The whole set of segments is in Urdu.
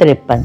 53,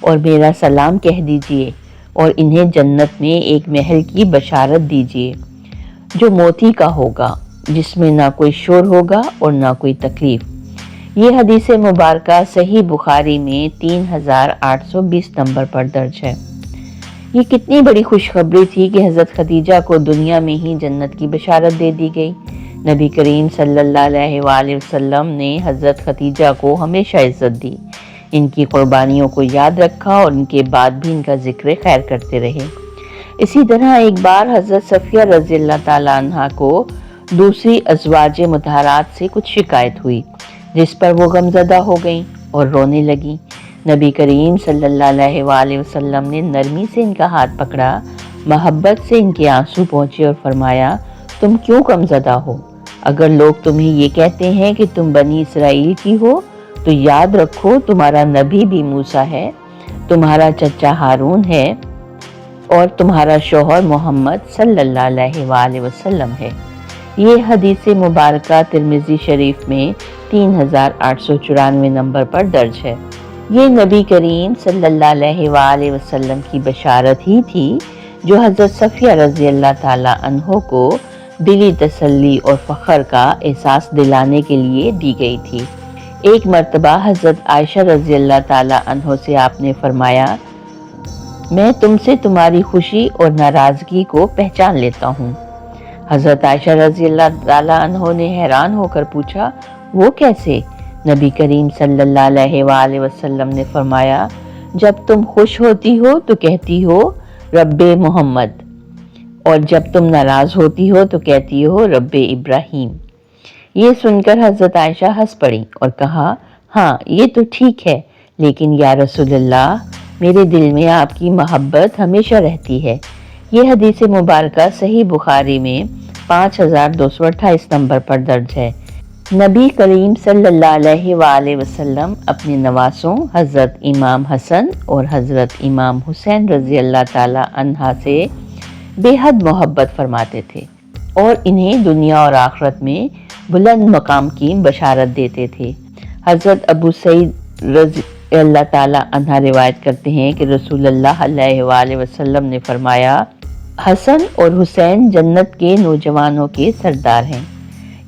اور میرا سلام کہہ دیجئے اور انہیں جنت میں ایک محل کی بشارت دیجئے جو موتی کا ہوگا، جس میں نہ کوئی شور ہوگا اور نہ کوئی تکلیف۔ یہ حدیث مبارکہ صحیح بخاری میں 3820 نمبر پر درج ہے۔ یہ کتنی بڑی خوشخبری تھی کہ حضرت خدیجہ کو دنیا میں ہی جنت کی بشارت دے دی گئی۔ نبی کریم صلی اللہ علیہ وآلہ وسلم نے حضرت خدیجہ کو ہمیشہ عزت دی، ان کی قربانیوں کو یاد رکھا اور ان کے بعد بھی ان کا ذکر خیر کرتے رہے۔ اسی طرح ایک بار حضرت صفیہ رضی اللہ تعالیٰ عنہ کو دوسری ازواج مطہرات سے کچھ شکایت ہوئی، جس پر وہ غمزدہ ہو گئیں اور رونے لگیں۔ نبی کریم صلی اللہ علیہ وآلہ وسلم نے نرمی سے ان کا ہاتھ پکڑا، محبت سے ان کے آنسو پہنچے اور فرمایا، تم کیوں غمزدہ ہو؟ اگر لوگ تمہیں یہ کہتے ہیں کہ تم بنی اسرائیل کی ہو تو یاد رکھو تمہارا نبی بھی موسیٰ ہے، تمہارا چچا ہارون ہے اور تمہارا شوہر محمد صلی اللہ علیہ وآلہ وسلم ہے۔ یہ حدیث مبارکہ ترمذی شریف میں 3894 نمبر پر درج ہے۔ یہ نبی کریم صلی اللہ علیہ وآلہ وسلم کی بشارت ہی تھی جو حضرت صفیہ رضی اللہ تعالیٰ عنہ کو دلی تسلی اور فخر کا احساس دلانے کے لیے دی گئی تھی۔ ایک مرتبہ حضرت عائشہ رضی اللہ تعالیٰ عنہ سے آپ نے فرمایا، میں تم سے تمہاری خوشی اور ناراضگی کو پہچان لیتا ہوں۔ حضرت عائشہ رضی اللہ تعالیٰ عنہ نے حیران ہو کر پوچھا، وہ کیسے؟ نبی کریم صلی اللہ علیہ وآلہ وسلم نے فرمایا، جب تم خوش ہوتی ہو تو کہتی ہو رب محمد، اور جب تم ناراض ہوتی ہو تو کہتی ہو رب ابراہیم۔ یہ سن کر حضرت عائشہ ہنس پڑی اور کہا، ہاں یہ تو ٹھیک ہے، لیکن یا رسول اللہ میرے دل میں آپ کی محبت ہمیشہ رہتی ہے۔ یہ حدیث مبارکہ صحیح بخاری میں 5228 نمبر پر درج ہے۔ نبی کریم صلی اللہ علیہ وآلہ وسلم اپنے نواسوں حضرت امام حسن اور حضرت امام حسین رضی اللہ تعالی عنہ سے بے حد محبت فرماتے تھے اور انہیں دنیا اور آخرت میں بلند مقام کی بشارت دیتے تھے۔ حضرت ابو سعید رضی اللہ تعالی عنہ روایت کرتے ہیں کہ رسول اللہ علیہ وآلہ وسلم نے فرمایا، حسن اور حسین جنت کے نوجوانوں کے سردار ہیں۔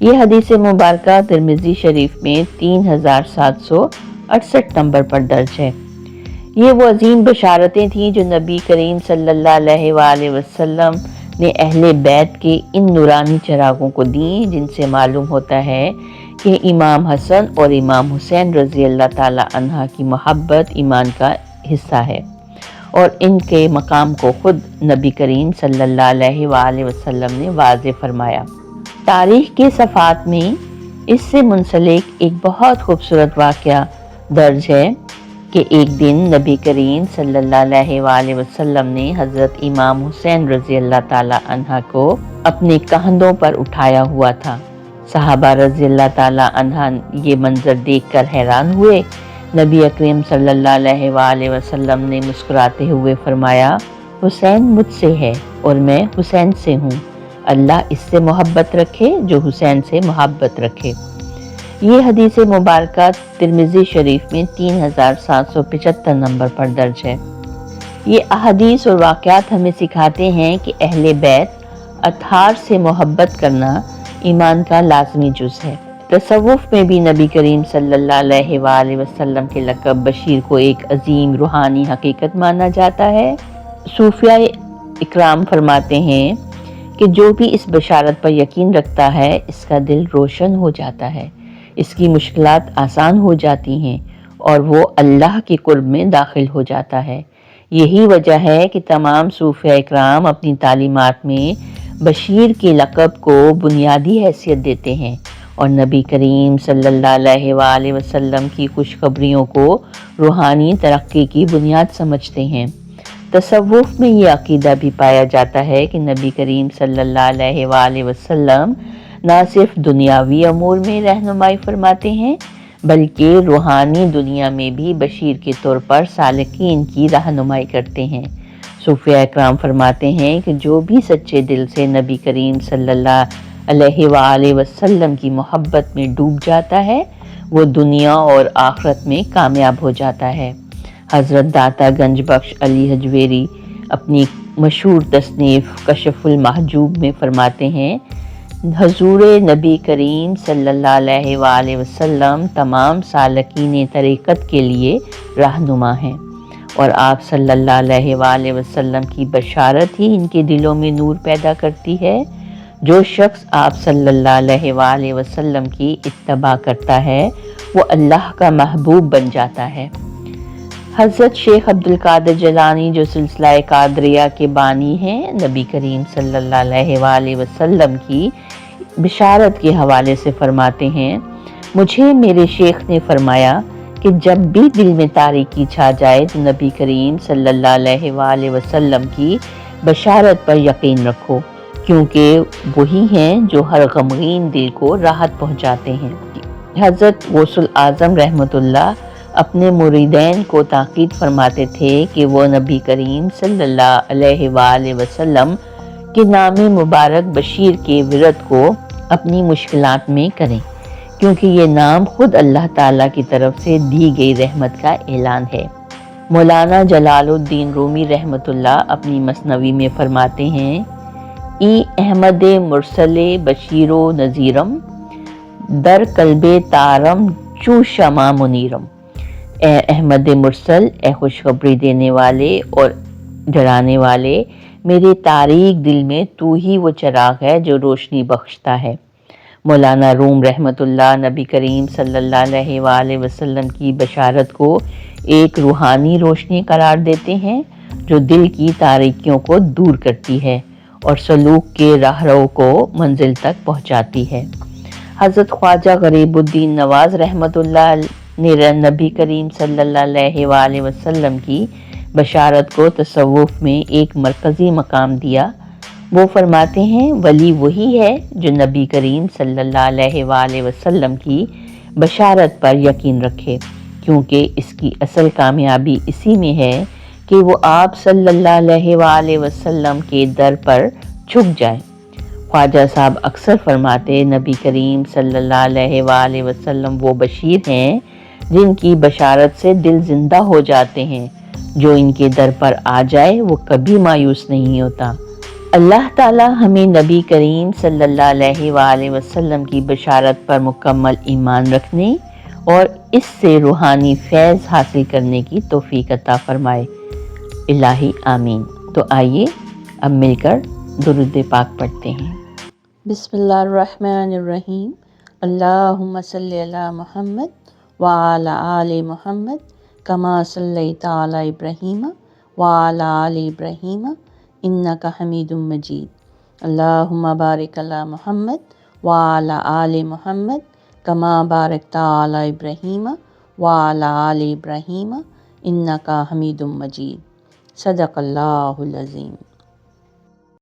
یہ حدیث مبارکہ ترمذی شریف میں 3768 نمبر پر درج ہے۔ یہ وہ عظیم بشارتیں تھیں جو نبی کریم صلی اللہ علیہ وآلہ وسلم نے اہل بیت کے ان نورانی چراغوں کو دیں، جن سے معلوم ہوتا ہے کہ امام حسن اور امام حسین رضی اللہ تعالی عنہ کی محبت ایمان کا حصہ ہے، اور ان کے مقام کو خود نبی کریم صلی اللہ علیہ وآلہ وسلم نے واضح فرمایا۔ تاریخ کے صفحات میں اس سے منسلک ایک بہت خوبصورت واقعہ درج ہے کہ ایک دن نبی کریم صلی اللہ علیہ وآلہ وسلم نے حضرت امام حسین رضی اللہ تعالی عنہ کو اپنے کندھوں پر اٹھایا ہوا تھا۔ صحابہ رضی اللہ تعالی عنہ یہ منظر دیکھ کر حیران ہوئے۔ نبی اکرم صلی اللہ علیہ وآلہ وسلم نے مسکراتے ہوئے فرمایا، حسین مجھ سے ہے اور میں حسین سے ہوں، اللہ اس سے محبت رکھے جو حسین سے محبت رکھے۔ یہ حدیث مبارکہ ترمذی شریف میں 3775 نمبر پر درج ہے۔ یہ احادیث اور واقعات ہمیں سکھاتے ہیں کہ اہل بیت اطہار سے محبت کرنا ایمان کا لازمی جز ہے۔ تصوف میں بھی نبی کریم صلی اللہ علیہ وآلہ وسلم کے لقب بشیر کو ایک عظیم روحانی حقیقت مانا جاتا ہے۔ صوفیاء اکرام فرماتے ہیں کہ جو بھی اس بشارت پر یقین رکھتا ہے اس کا دل روشن ہو جاتا ہے، اس کی مشکلات آسان ہو جاتی ہیں اور وہ اللہ کے قرب میں داخل ہو جاتا ہے۔ یہی وجہ ہے کہ تمام صوفیاء اکرام اپنی تعلیمات میں بشیر کے لقب کو بنیادی حیثیت دیتے ہیں اور نبی کریم صلی اللہ علیہ وآلہ وسلم کی خوشخبریوں کو روحانی ترقی کی بنیاد سمجھتے ہیں۔ تصوف میں یہ عقیدہ بھی پایا جاتا ہے کہ نبی کریم صلی اللہ علیہ وآلہ وسلم نہ صرف دنیاوی امور میں رہنمائی فرماتے ہیں بلکہ روحانی دنیا میں بھی بشیر کے طور پر سالکین کی رہنمائی کرتے ہیں۔ صوفیاء اکرام فرماتے ہیں کہ جو بھی سچے دل سے نبی کریم صلی اللہ علیہ وآلہ وسلم کی محبت میں ڈوب جاتا ہے وہ دنیا اور آخرت میں کامیاب ہو جاتا ہے۔ حضرت داتا گنج بخش علی حجویری اپنی مشہور تصنیف کشف المحجوب میں فرماتے ہیں، حضور نبی کریم صلی اللہ علیہ وآلہ وسلم تمام سالکین طریقت کے لیے رہنما ہیں، اور آپ صلی اللہ علیہ وآلہ وسلم کی بشارت ہی ان کے دلوں میں نور پیدا کرتی ہے۔ جو شخص آپ صلی اللہ علیہ وآلہ وسلم کی اتباع کرتا ہے وہ اللہ کا محبوب بن جاتا ہے۔ حضرت شیخ عبد القادر جیلانی جو سلسلہ قادریہ کے بانی ہیں، نبی کریم صلی اللہ علیہ وآلہ وسلم کی بشارت کے حوالے سے فرماتے ہیں، مجھے میرے شیخ نے فرمایا کہ جب بھی دل میں تاریکی چھا جائے تو نبی کریم صلی اللہ علیہ وآلہ وسلم کی بشارت پر یقین رکھو، کیونکہ وہی ہیں جو ہر غمگین دل کو راحت پہنچاتے ہیں۔ حضرت غوث الاعظم رحمۃ اللہ اپنے مریدین کو تاکید فرماتے تھے کہ وہ نبی کریم صلی اللہ علیہ وآلہ وسلم کے نام مبارک بشیر کے ورد کو اپنی مشکلات میں کریں، کیونکہ یہ نام خود اللہ تعالیٰ کی طرف سے دی گئی رحمت کا اعلان ہے۔ مولانا جلال الدین رومی رحمۃ اللہ اپنی مثنوی میں فرماتے ہیں، ای احمد مرسل بشیر و نذیرم در قلب تارم چو شمع منیرم۔ اے احمد مرسل، اے خوشخبری دینے والے اور ڈرانے والے، میرے تاریک دل میں تو ہی وہ چراغ ہے جو روشنی بخشتا ہے۔ مولانا روم رحمۃ اللہ نبی کریم صلی اللہ علیہ وآلہ وسلم کی بشارت کو ایک روحانی روشنی قرار دیتے ہیں جو دل کی تاریکیوں کو دور کرتی ہے اور سلوک کے راہرو کو منزل تک پہنچاتی ہے۔ حضرت خواجہ غریب الدین نواز رحمۃ اللہ نے نبی کریم صلی اللہ علیہ وآلہ وسلم کی بشارت کو تصوف میں ایک مرکزی مقام دیا۔ وہ فرماتے ہیں، ولی وہی ہے جو نبی کریم صلی اللہ علیہ وآلہ وسلم کی بشارت پر یقین رکھے، کیونکہ اس کی اصل کامیابی اسی میں ہے کہ وہ آپ صلی اللہ علیہ وآلہ وسلم کے در پر جھک جائے۔ خواجہ صاحب اکثر فرماتے، نبی کریم صلی اللہ علیہ وآلہ وسلم وہ بشیر ہیں جن کی بشارت سے دل زندہ ہو جاتے ہیں، جو ان کے در پر آ جائے وہ کبھی مایوس نہیں ہوتا۔ اللہ تعالی ہمیں نبی کریم صلی اللہ علیہ وآلہ وسلم کی بشارت پر مکمل ایمان رکھنے اور اس سے روحانی فیض حاصل کرنے کی توفیق عطا فرمائے، الہی آمین۔ تو آئیے اب مل کر درود پاک پڑھتے ہیں۔ بسم اللہ الرحمن الرحیم، اللہم صلی علی محمد وعلی آل محمد کما صلیت علی ابراہیم وعلی آل ابراہیم انک حمید مجید، اللہم بارک علی محمد وعلی آل محمد کما بارکت علی ابراہیم وعلی آل ابراہیم انک حمید مجید۔ صدق اللہ العظیم۔